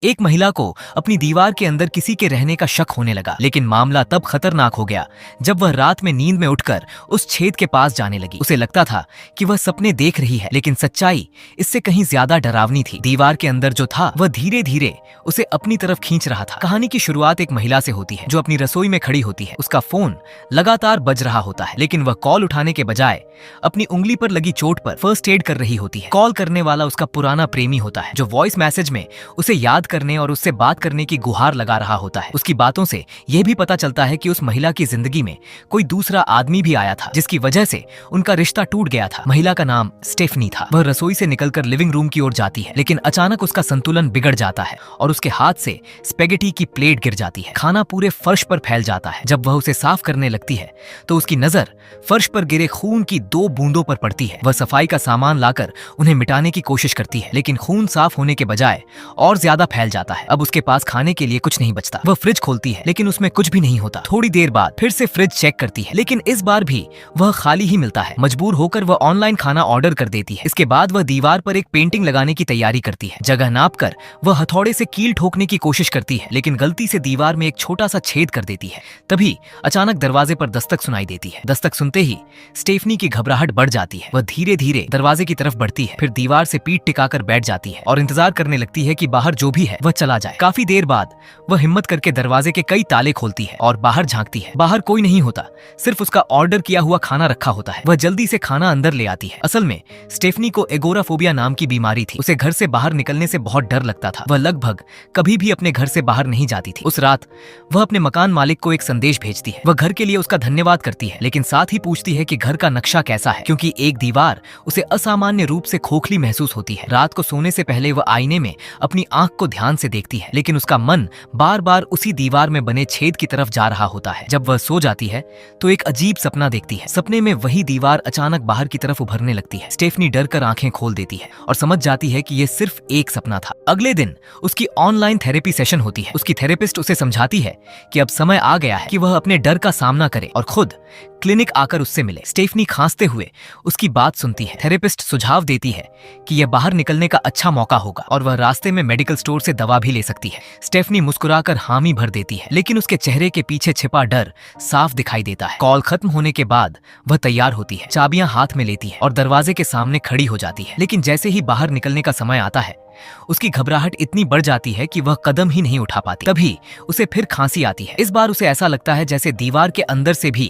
एक महिला को अपनी दीवार के अंदर किसी के रहने का शक होने लगा, लेकिन मामला तब खतरनाक हो गया जब वह रात में नींद में उठकर उस छेद के पास जाने लगी। उसे लगता था कि वह सपने देख रही है, लेकिन सच्चाई इससे कहीं ज्यादा डरावनी थी। दीवार के अंदर जो था वह धीरे धीरे उसे अपनी तरफ खींच रहा था। कहानी की शुरुआत एक महिला से होती है जो अपनी रसोई में खड़ी होती है। उसका फोन लगातार बज रहा होता है, लेकिन वह कॉल उठाने के बजाय अपनी उंगली पर लगी चोट पर फर्स्ट एड कर रही होती है। कॉल करने वाला उसका पुराना प्रेमी होता है जो वॉइस मैसेज में उसे याद करने और उससे बात करने की गुहार लगा रहा होता है। उसकी बातों से यह भी पता चलता है कि उस महिला की जिंदगी में कोई दूसरा आदमी भी आया था, जिसकी वजह से उनका रिश्ता टूट गया था। महिला का नाम स्टेफनी था। वह रसोई से निकलकर लिविंग रूम की ओर जाती है, लेकिन अचानक उसका संतुलन बिगड़ जाता है और उसके हाथ से स्पेगेटी की प्लेट गिर जाती है। खाना पूरे फर्श पर फैल जाता है। जब वह उसे साफ करने लगती है तो उसकी नजर फर्श पर गिरे खून की 2 बूंदों पर पड़ती है। वह सफाई का सामान लाकर उन्हें मिटाने की कोशिश करती है, लेकिन खून साफ होने के बजाय और ज्यादा फैल जाता है। अब उसके पास खाने के लिए कुछ नहीं बचता। वह फ्रिज खोलती है, लेकिन उसमें कुछ भी नहीं होता। थोड़ी देर बाद फिर से फ्रिज चेक करती है, लेकिन इस बार भी वह खाली ही मिलता है। मजबूर होकर वह ऑनलाइन खाना ऑर्डर कर देती है। इसके बाद वह दीवार पर एक पेंटिंग लगाने की तैयारी करती है। जगह नापकर वह हथौड़े से कील ठोकने की कोशिश करती है, लेकिन गलती से दीवार में एक छोटा सा छेद कर देती है। तभी अचानक दरवाजे पर दस्तक सुनाई देती है। दस्तक सुनते ही स्टेफनी की घबराहट बढ़ जाती है। वह धीरे धीरे दरवाजे की तरफ बढ़ती है, फिर दीवार से पीठ टिकाकर बैठ जाती है और इंतजार करने लगती है कि बाहर जो भी है वह चला जाए। काफी देर बाद वह हिम्मत करके दरवाजे के कई ताले खोलती है और बाहर झांकती है। बाहर कोई नहीं होता, सिर्फ उसका ऑर्डर किया हुआ खाना रखा होता है। वह जल्दी से खाना अंदर ले आती है। असल में स्टेफनी को एगोराफोबिया नाम की बीमारी थी। उसे घर से बाहर निकलने से बहुत डर लगता था। वह लगभग कभी भी अपने घर से बाहर नहीं जाती थी। उस रात वह अपने मकान मालिक को एक संदेश भेजती है। वह घर के लिए उसका धन्यवाद करती है, लेकिन साथ ही पूछती है कि घर का नक्शा कैसा है, क्योंकि एक दीवार उसे असामान्य रूप से खोखली महसूस होती है। रात को सोने से पहले वह आईने में अपनी आंख को ध्यान से देखती है, लेकिन उसका मन बार बार उसी दीवार में बने छेद की तरफ जा रहा होता है। जब वह सो जाती है तो एक अजीब सपना देखती है। सपने में वही दीवार अचानक बाहर की तरफ उभरने लगती है। स्टेफनी डर कर आंखें खोल देती है और समझ जाती है कि यह सिर्फ एक सपना था। अगले दिन उसकी ऑनलाइन थेरेपी सेशन होती है। उसकी थेरेपिस्ट उसे समझाती है कि अब समय आ गया है कि वह अपने डर का सामना करे और खुद क्लिनिक आकर उससे मिले। स्टेफनी खांसते हुए उसकी बात सुनती है। थेरेपिस्ट सुझाव देती है कि यह बाहर निकलने का अच्छा मौका होगा और वह रास्ते में मेडिकल स्टोर से दवा भी ले सकती है। स्टेफनी मुस्कुराकर हामी भर देती है, लेकिन उसके चेहरे के पीछे छिपा डर साफ दिखाई देता है। कॉल खत्म होने के बाद वह तैयार होती है, चाबियां हाथ में लेती है और दरवाजे के सामने खड़ी हो जाती है। लेकिन जैसे ही बाहर निकलने का समय आता है उसकी घबराहट इतनी बढ़ जाती है कि वह कदम ही नहीं उठा पाती। तभी उसे फिर खांसी आती है। इस बार उसे ऐसा लगता है जैसे दीवार के अंदर से भी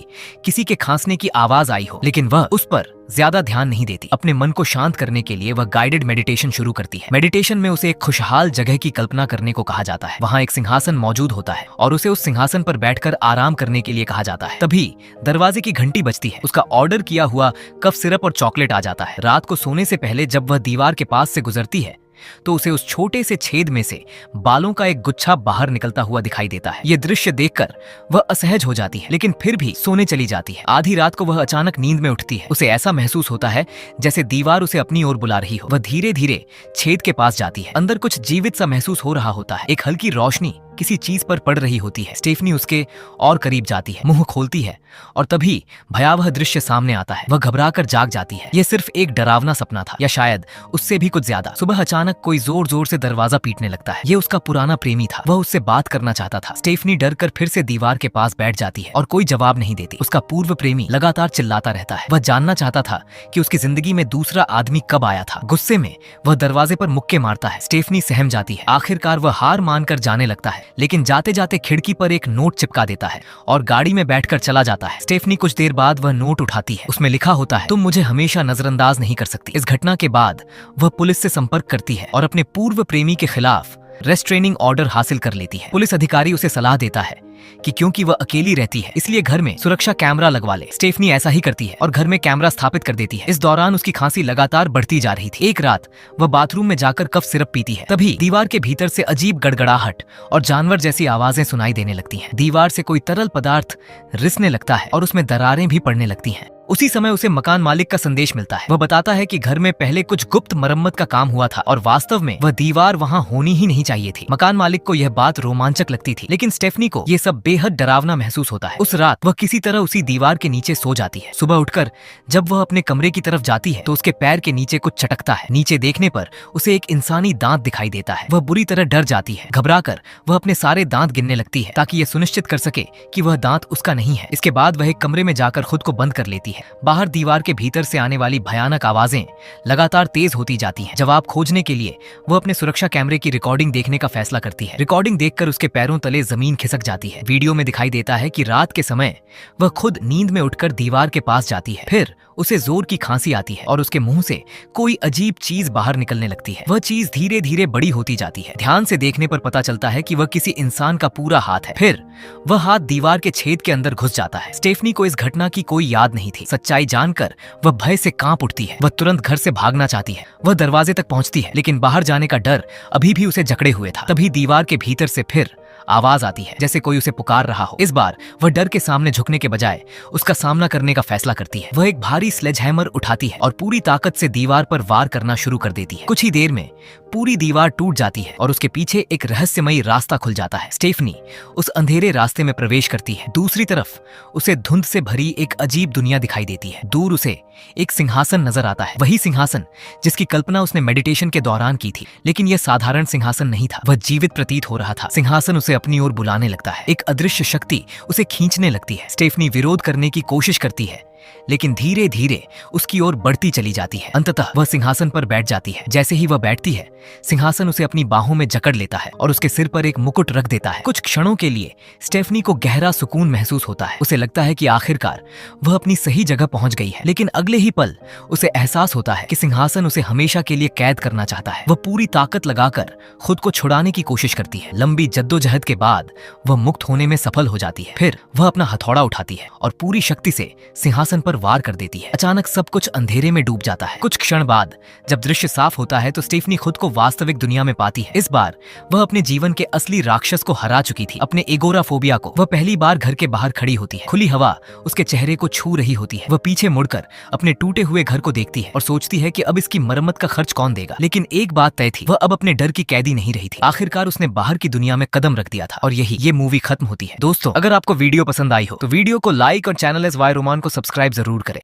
किसी के खांसने की आवाज आई हो, लेकिन वह उस पर ज्यादा ध्यान नहीं देती। अपने मन को शांत करने के लिए वह गाइडेड मेडिटेशन शुरू करती है। मेडिटेशन में उसे एक खुशहाल जगह की कल्पना करने को कहा जाता है। वहाँ एक सिंहासन मौजूद होता है और उसे उस सिंहासन पर बैठकर आराम करने के लिए कहा जाता है। तभी दरवाजे की घंटी बजती है। उसका ऑर्डर किया हुआ कफ सिरप और चॉकलेट आ जाता है। रात को सोने से पहले जब वह दीवार के पास से गुजरती है तो उसे उस छोटे से छेद में से बालों का एक गुच्छा बाहर निकलता हुआ दिखाई देता है। ये दृश्य देखकर वह असहज हो जाती है, लेकिन फिर भी सोने चली जाती है। आधी रात को वह अचानक नींद में उठती है। उसे ऐसा महसूस होता है जैसे दीवार उसे अपनी ओर बुला रही हो। वह धीरे धीरे छेद के पास जाती है। अंदर कुछ जीवित सा महसूस हो रहा होता है। एक हल्की रोशनी किसी चीज पर पड़ रही होती है। स्टेफनी उसके और करीब जाती है, मुंह खोलती है और तभी भयावह दृश्य सामने आता है। वह घबराकर जाग जाती है। यह सिर्फ एक डरावना सपना था, या शायद उससे भी कुछ ज्यादा। सुबह अचानक कोई जोर जोर से दरवाजा पीटने लगता है। यह उसका पुराना प्रेमी था। वह उससे बात करना चाहता था। स्टेफनी डरकर फिर से दीवार के पास बैठ जाती है और कोई जवाब नहीं देती। उसका पूर्व प्रेमी लगातार चिल्लाता रहता है। वह जानना चाहता था कि उसकी जिंदगी में दूसरा आदमी कब आया था। गुस्से में वह दरवाजे पर मुक्के मारता है। स्टेफनी सहम जाती है। आखिरकार वह हार मानकर जाने लगता है, लेकिन जाते जाते खिड़की पर एक नोट चिपका देता है और गाड़ी में बैठकर चला जाता है। स्टेफनी कुछ देर बाद वह नोट उठाती है। उसमें लिखा होता है, तुम मुझे हमेशा नजरअंदाज नहीं कर सकती। इस घटना के बाद वह पुलिस से संपर्क करती है और अपने पूर्व प्रेमी के खिलाफ रेस्ट्रेनिंग ऑर्डर हासिल कर लेती है। पुलिस अधिकारी उसे सलाह देता है कि क्योंकि वह अकेली रहती है इसलिए घर में सुरक्षा कैमरा लगवा ले। स्टेफनी ऐसा ही करती है और घर में कैमरा स्थापित कर देती है। इस दौरान उसकी खांसी लगातार बढ़ती जा रही थी। एक रात वह बाथरूम में जाकर कफ सिरप पीती है। तभी दीवार के भीतर से अजीब गड़गड़ाहट और जानवर जैसी आवाजें सुनाई देने लगती हैं। दीवार से कोई तरल पदार्थ रिसने लगता है और उसमें दरारें भी पड़ने लगती हैं। उसी समय उसे मकान मालिक का संदेश मिलता है। वह बताता है कि घर में पहले कुछ गुप्त मरम्मत का काम हुआ था और वास्तव में वह दीवार वहाँ होनी ही नहीं चाहिए थी। मकान मालिक को यह बात रोमांचक लगती थी, लेकिन स्टेफनी को यह सब बेहद डरावना महसूस होता है। उस रात वह किसी तरह उसी दीवार के नीचे सो जाती है। सुबह उठकर जब वह अपने कमरे की तरफ जाती है तो उसके पैर के नीचे कुछ चटकता है। नीचे देखने पर उसे एक इंसानी दांत दिखाई देता है। वह बुरी तरह डर जाती है। घबराकर वह अपने सारे दांत गिनने लगती है ताकि यह सुनिश्चित कर सके कि वह दांत उसका नहीं है। इसके बाद वह एक कमरे में जाकर खुद को बंद कर लेती है। बाहर दीवार के भीतर से आने वाली भयानक आवाजें लगातार तेज होती जाती हैं। जवाब खोजने के लिए वह अपने सुरक्षा कैमरे की रिकॉर्डिंग देखने का फैसला करती है। रिकॉर्डिंग देखकर उसके पैरों तले जमीन खिसक जाती है। वीडियो में दिखाई देता है कि रात के समय वह खुद नींद में उठकर दीवार के पास जाती है। फिर उसे जोर की खांसी आती है और उसके मुंह से कोई अजीब चीज बाहर निकलने लगती है। वह चीज धीरे धीरे बड़ी होती जाती है। ध्यान से देखने पर पता चलता है कि वह किसी इंसान का पूरा हाथ है। फिर वह हाथ दीवार के छेद के अंदर घुस जाता है। स्टेफनी को इस घटना की कोई याद नहीं थी। सच्चाई जानकर वह भय से कांप उठती है। वह तुरंत घर से भागना चाहती है। वह दरवाजे तक पहुंचती है, लेकिन बाहर जाने का डर अभी भी उसे जकड़े हुए था। तभी दीवार के भीतर से फिर आवाज आती है, जैसे कोई उसे पुकार रहा हो। इस बार वह डर के सामने झुकने के बजाय उसका सामना करने का फैसला करती है। वह एक भारी स्लेजहैमर उठाती है और पूरी ताकत से दीवार पर वार करना शुरू कर देती है। कुछ ही देर में पूरी दीवार टूट जाती है और उसके पीछे एक रहस्यमयी रास्ता खुल जाता है। स्टेफनी उस अंधेरे रास्ते में प्रवेश करती है। दूसरी तरफ उसे धुंध से भरी एक अजीब दुनिया दिखाई देती है। दूर उसे एक सिंहासन नजर आता है, वही सिंहासन जिसकी कल्पना उसने मेडिटेशन के दौरान की थी। लेकिन यह साधारण सिंहासन नहीं था, वह जीवित प्रतीत हो रहा था। सिंहासन उसे अपनी ओर बुलाने लगता है। एक अदृश्य शक्ति उसे खींचने लगती है। स्टेफनी विरोध करने की कोशिश करती है, लेकिन धीरे धीरे उसकी ओर बढ़ती चली जाती है। अंततः वह सिंहासन पर बैठ जाती है। जैसे ही वह बैठती है, सिंहासन उसे अपनी बाहों में जकड़ लेता है और उसके सिर पर एक मुकुट रख देता है। कुछ क्षणों के लिए स्टेफनी को गहरा सुकून महसूस होता है। उसे लगता है कि आखिरकार वह अपनी सही जगह पहुंच गई है। लेकिन अगले ही पल उसे एहसास होता है कि सिंहासन उसे हमेशा के लिए कैद करना चाहता है। वह पूरी ताकत लगाकर खुद को छुड़ाने की कोशिश करती है। लंबी जद्दोजहद के बाद वह मुक्त होने में सफल हो जाती है। फिर वह अपना हथौड़ा उठाती है और पूरी शक्ति से सिंहासन पर वार कर देती है। अचानक सब कुछ अंधेरे में डूब जाता है। कुछ क्षण बाद जब दृश्य साफ होता है तो स्टेफनी खुद को वास्तविक दुनिया में पाती है। इस बार वह अपने जीवन के असली राक्षस को हरा चुकी थी, अपने एगोराफोबिया को। वह पहली बार घर के बाहर खड़ी होती है। खुली हवा उसके चेहरे को छू रही होती है। वह पीछे मुड़कर अपने टूटे हुए घर को देखती है और सोचती है कि अब इसकी मरम्मत का खर्च कौन देगा। लेकिन एक बात तय थी, वह अब अपने डर की कैदी नहीं रही थी। आखिरकार उसने बाहर की दुनिया में कदम रख दिया था और यही ये मूवी खत्म होती है। दोस्तों, अगर आपको वीडियो पसंद आई हो तो वीडियो को लाइक और चैनल एस वाई रोमान को सब्सक्राइब जरूर करें।